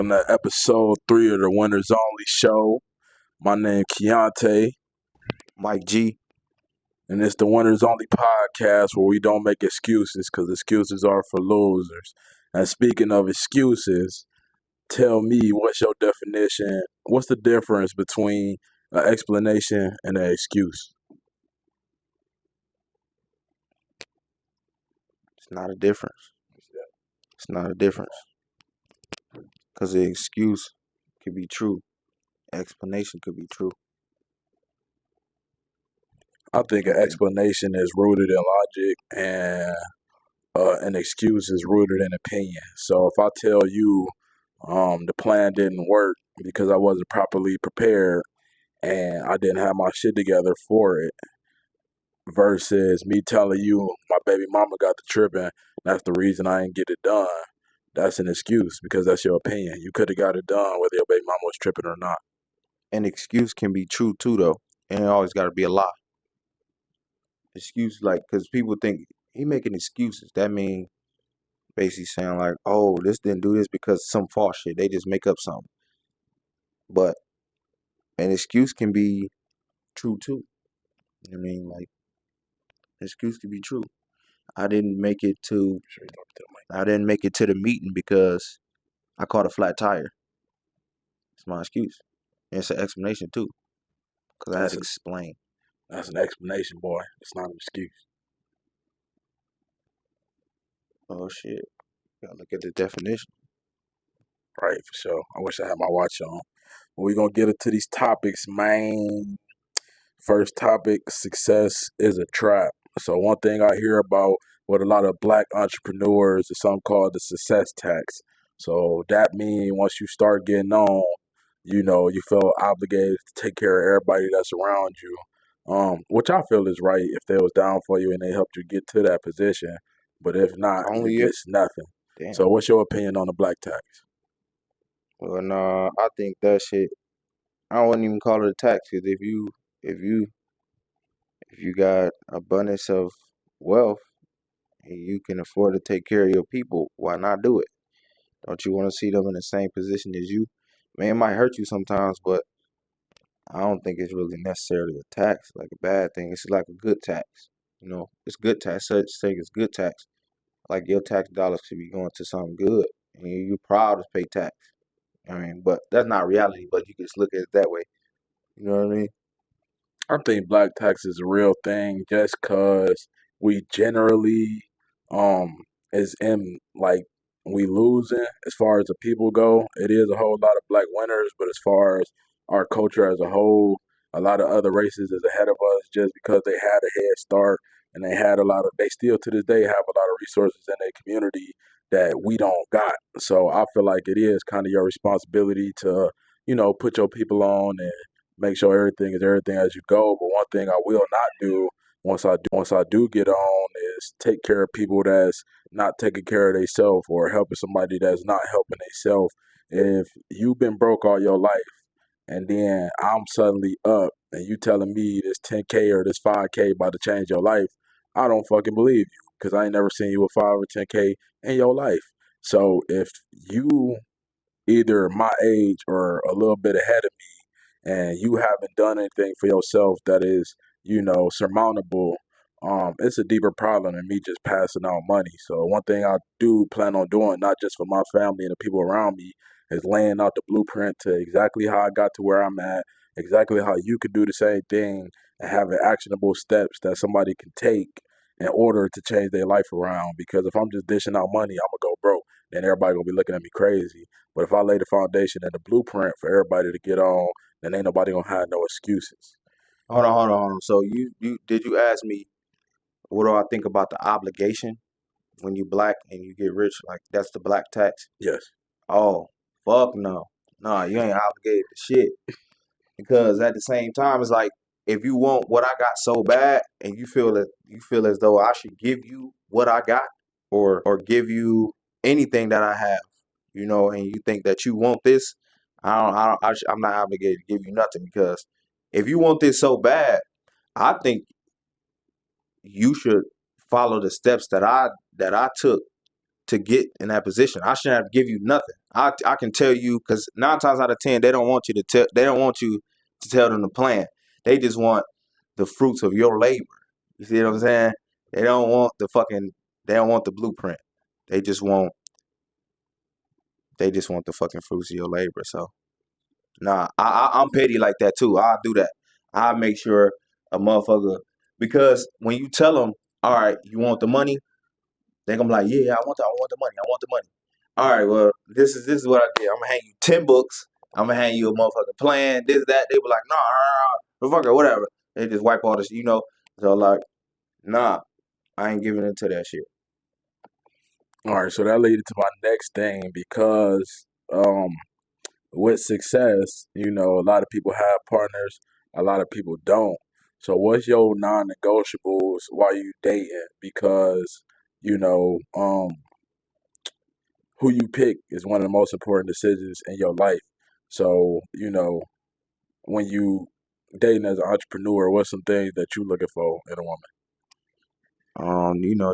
welcome to episode 3 of the Winners Only Show. My name Keontae, Mike G. and it's the Winners Only podcast where we don't make excuses because excuses are for losers. And speaking of excuses, tell me what's your definition? What's the difference between an explanation and an excuse? It's not a difference. It's not a difference. Because the excuse could be true. Explanation could be true. I think an explanation is rooted in logic and an excuse is rooted in opinion. So if I tell you the plan didn't work because I wasn't properly prepared and I didn't have my shit together for it, versus me telling you my baby mama got the tripping, that's the reason I didn't get it done. That's an excuse because that's your opinion. You could have got it done whether your baby mama was tripping or not. An excuse can be true too, though. And it always got to be a lie. Excuse, because people think he making excuses. That means basically saying like, oh, this didn't do this because some false shit. They just make up something. But an excuse can be true too. I mean, like, an excuse can be true. I didn't make it to the meeting because I caught a flat tire. It's my excuse. And it's an explanation too, because I had to explain. That's an explanation, boy. It's not an excuse. Oh shit! Gotta look at the definition. Right, for sure. I wish I had my watch on. We're gonna get into these topics, man. First topic: success is a trap. So one thing I hear about with a lot of black entrepreneurs is something called the success tax. So that means once you start getting on, you feel obligated to take care of everybody that's around you. Which I feel is right if they was down for you and they helped you get to that position. But if not, it's nothing. Damn. So what's your opinion on the black tax? Well, no, I think that shit. I wouldn't even call it a tax because if you got abundance of wealth and you can afford to take care of your people, why not do it? Don't you want to see them in the same position as you? Man, it might hurt you sometimes, but I don't think it's really necessarily a tax, like a bad thing. It's like a good tax. It's good tax. Such thing as good tax. Like your tax dollars should be going to something good, and you're proud to pay tax. I mean, but that's not reality. But you can just look at it that way. You know what I mean? I think black tax is a real thing just because we generally is in like we losing as far as the people go. It is a whole lot of black winners, but as far as our culture as a whole, a lot of other races is ahead of us just because they had a head start and they still to this day have a lot of resources in their community that we don't got. So I feel like it is kind of your responsibility to, put your people on and make sure everything is everything as you go. But one thing I will not do once I do get on is take care of people that's not taking care of themselves or helping somebody that's not helping themselves. If you've been broke all your life and then I'm suddenly up and you telling me this 10K or this 5K about to change your life, I don't fucking believe you because I ain't never seen you with 5 or 10K in your life. So if you either my age or a little bit ahead of me and you haven't done anything for yourself that is, surmountable, it's a deeper problem than me just passing out money. So one thing I do plan on doing, not just for my family and the people around me, is laying out the blueprint to exactly how I got to where I'm at, exactly how you could do the same thing and having actionable steps that somebody can take in order to change their life around. Because if I'm just dishing out money, I'm going to go broke. Then everybody going to be looking at me crazy. But if I lay the foundation and the blueprint for everybody to get on, then ain't nobody gonna have no excuses. Hold on. So did you ask me what do I think about the obligation when you black and you get rich? Like that's the black tax? Yes. Oh, fuck no. No, you ain't obligated to shit. Because at the same time, it's like if you want what I got so bad and you feel as though I should give you what I got or give you anything that I have, and you think that you want this, I'm not obligated to give you nothing because if you want this so bad, I think you should follow the steps that I took to get in that position. I shouldn't have to give you nothing. I can tell you because 9 times out of 10 they don't want you to tell them the plan. They just want the fruits of your labor. You see what I'm saying? They don't want they don't want the blueprint. They just want the fucking fruits of your labor. So nah, I'm petty like that too. I'll do that. I make sure a motherfucker because when you tell them, all right, you want the money, they gonna be like, yeah, I want the money, I want the money. All right, well, this is what I did. I'm gonna hand you 10 books. I'm gonna hand you a motherfucking plan. This that. They were like, nah, fucker, whatever. They just wipe all this, So like, nah, I ain't giving into that shit. All right, so that leads to my next thing because with success, a lot of people have partners, a lot of people don't. So what's your non-negotiables while you dating? Because, you know, um, who you pick is one of the most important decisions in your life. So, when you dating as an entrepreneur, what's some things that you looking for in a woman?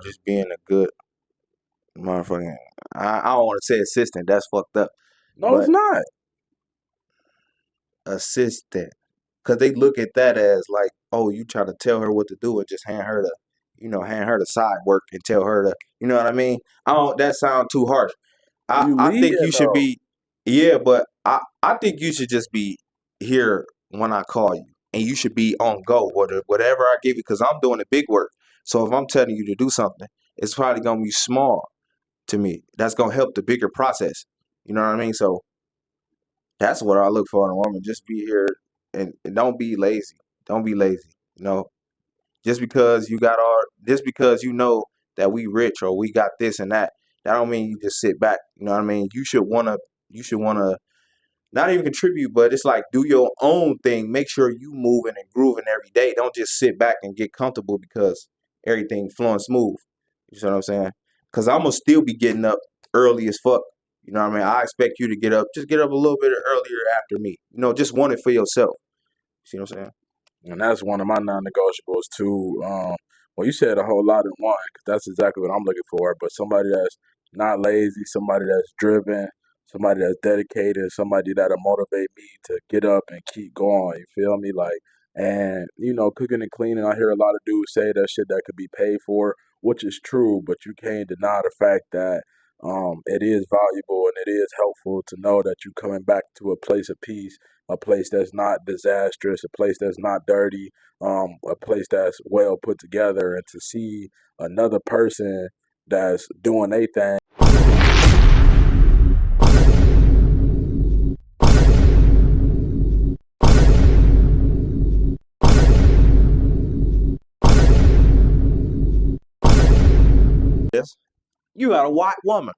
Just being a good motherfucking. I don't want to say assistant. That's fucked up. No, it's But not. assistant, because they look at that as like, oh, you try to tell her what to do and just hand her the side work and tell her to, you know what I mean? I don't. That sound too harsh. You I think leading you should though. be, yeah, but I think you should just be here when I call you, and you should be on go whatever I give you, because I'm doing the big work. So if I'm telling you to do something, it's probably gonna be small to me. That's gonna help the bigger process. You know what I mean? So that's what I look for in a woman. Just be here and don't be lazy. Don't be lazy. You know, just because you know that we rich or we got this and that don't mean you just sit back. You know what I mean? You should wanna not even contribute, but it's like do your own thing. Make sure you moving and grooving every day. Don't just sit back and get comfortable because everything flowing smooth. You know what I'm saying? Because I'm gonna still be getting up early as fuck. You know what I mean? I expect you to just get up a little bit earlier after me. Just want it for yourself. You see what I'm saying? And that's one of my non-negotiables too. Well, you said a whole lot in one, 'cause that's exactly what I'm looking for. But somebody that's not lazy, somebody that's driven, somebody that's dedicated, somebody that'll motivate me to get up and keep going. You feel me? Like, and cooking and cleaning. I hear a lot of dudes say that shit that could be paid for, which is true. But you can't deny the fact that it is valuable and it is helpful to know that you're coming back to a place of peace, a place that's not disastrous, a place that's not dirty, a place that's well put together, and to see another person that's doing their thing. Yes. You got a white woman.